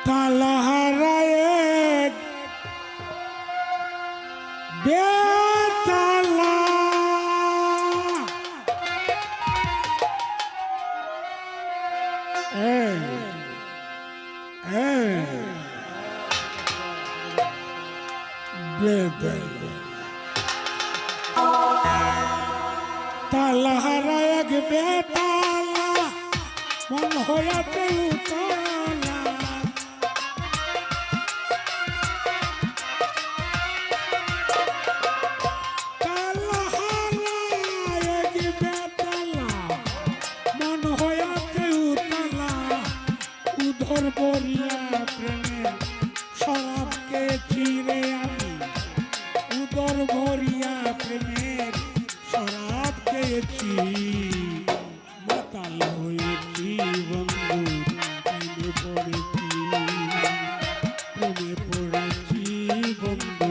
তালাহারায় বেতালা তালাহারায় বেতালা মন হইয়াতে উতলা বরিয়া প্রেমের শরাবকে চিরে আমি উদর ভরিয়া প্রেমের শরাব খেয়েছি মাতাল হয়েছি বন্ধু প্রেমে পড়েছি প্রেমে পড়েছি বন্ধু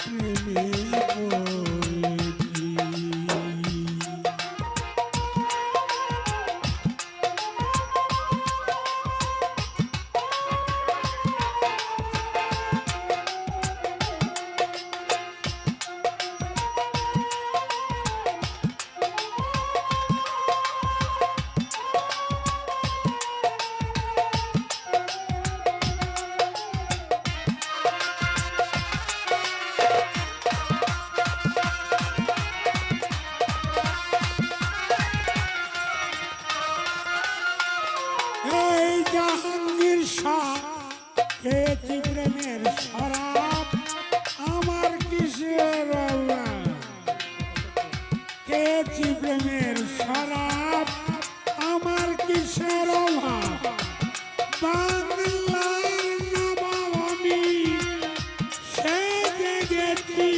প্রেমে পড়েছি। জাহাঙ্গীর শাহ খেয়েছি প্রেমের শরাব আমার কিসের খেয়েছি প্রেমের শরাব আমার কিসের অভাব বাংলার নবাব আমি সেজে গেছি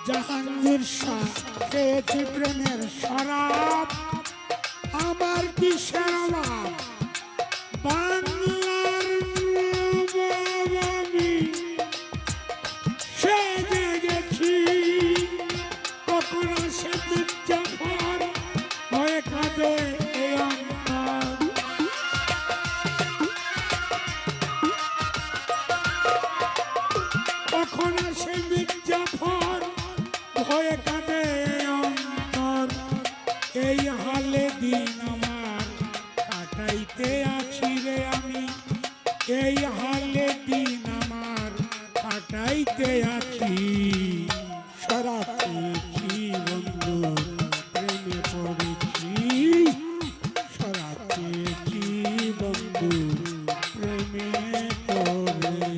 জাহাঙ্গীর শাহ খেয়েছি প্রেমের শরাব আমার কিসের অভাব বাংলার নবাব আমি সেজে গেছি কখন আসে মির্জাফর হয়ে কাঁদে এই অন্তর কখন আসে মির্জাফর হয়ে কাঁদে অন্তর এই হালে দিন আমার কাটাইতে আছি রে আমি এই হালে দিন আমার কাটাইতে আছি শরাব খেয়েছি বন্ধু প্রেমে পড়েছি শরাব খেয়েছি বন্ধু প্রেমে পড়েছি।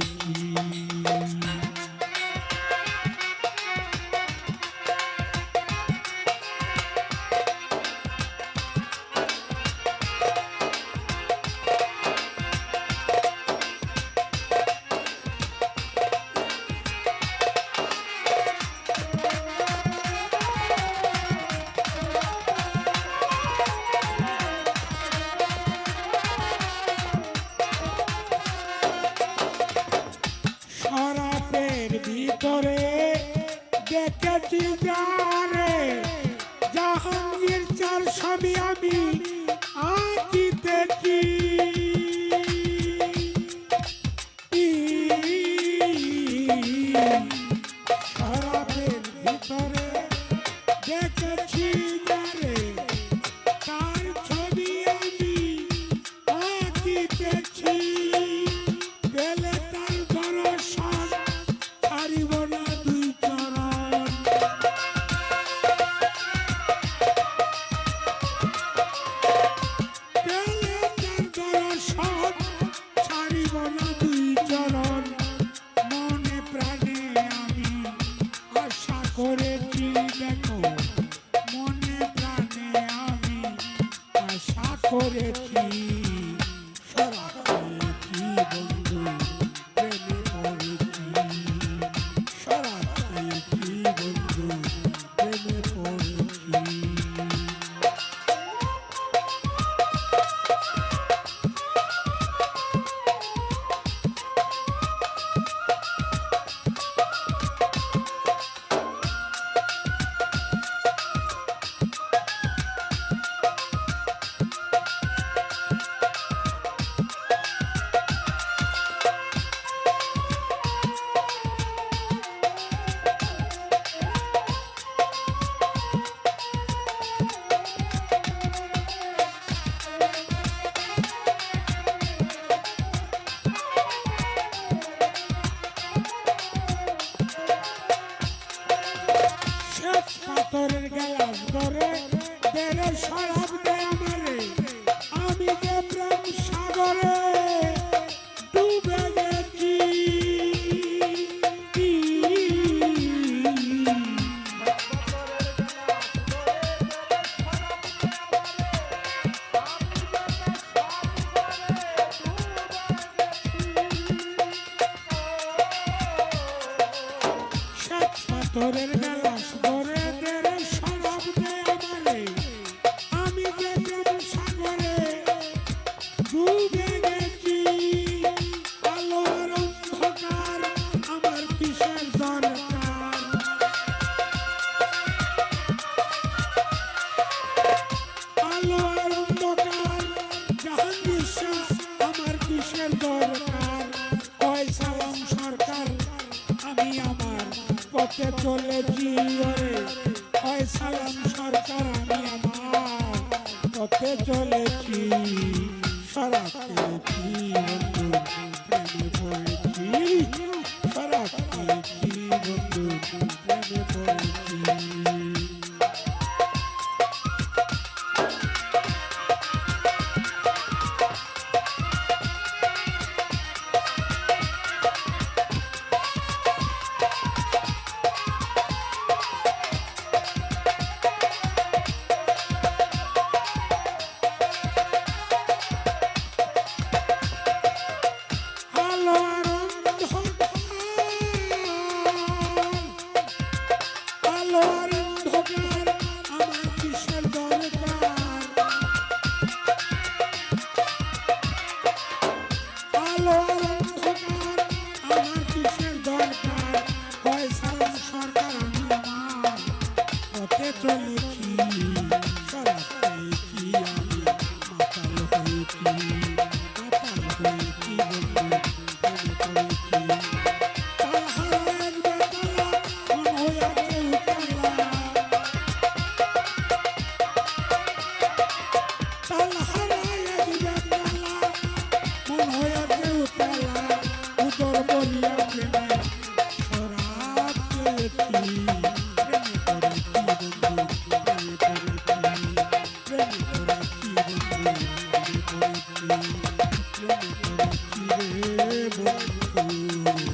শরাবের ভিতরে দেখেছি যারে জাহাঙ্গীর চার ছবি আমি আঁকিতেছি শরাবের ভিতরে দেখেছি যারে তার ছবি আমি আঁকিতেছি পেলে তার দর্শন ছাড়িব না দুই চরণ পেলে তার দর্শন ছাড়িব না দুই চরণ মনে প্রাণে আমি আশা করেছি দেখো মনে প্রাণে আমি আশা করেছি শরাব খেয়েছি বন্ধু প্রেমে পড়েছি শরাব খেয়েছি বন্ধু প্রেমে পড়েছি। সাগরের গেলাস গরেদের সরব দে আমারে আমি যে প্রেম সাগরে ডুবে গেছি আলো আর অন্ধকার আমার কিসের দরকার আলো আর অন্ধকার জাহাঙ্গীর শাহ আমার কিসের দরকার ওই সালাম সরকার আমি আমার পথে চলেছি ওরে ওই সালাম সরকার আমি আমার পথে চলেছি সারা পেয়েছি বন্ধু প্রেমে পড়েছি সারা পেয়েছি বন্ধু প্রেমে পড়েছি চলেছি সারা পেয়েছি আমি মাতাল হয়েছি বন্ধু প্রেমে পড়েছি তাহার বেতলা মন হয়েছে উতলা উদর বলিয়া প্রেমে শরাব পেয়েছি প্রেমে পড়েছি বন্ধু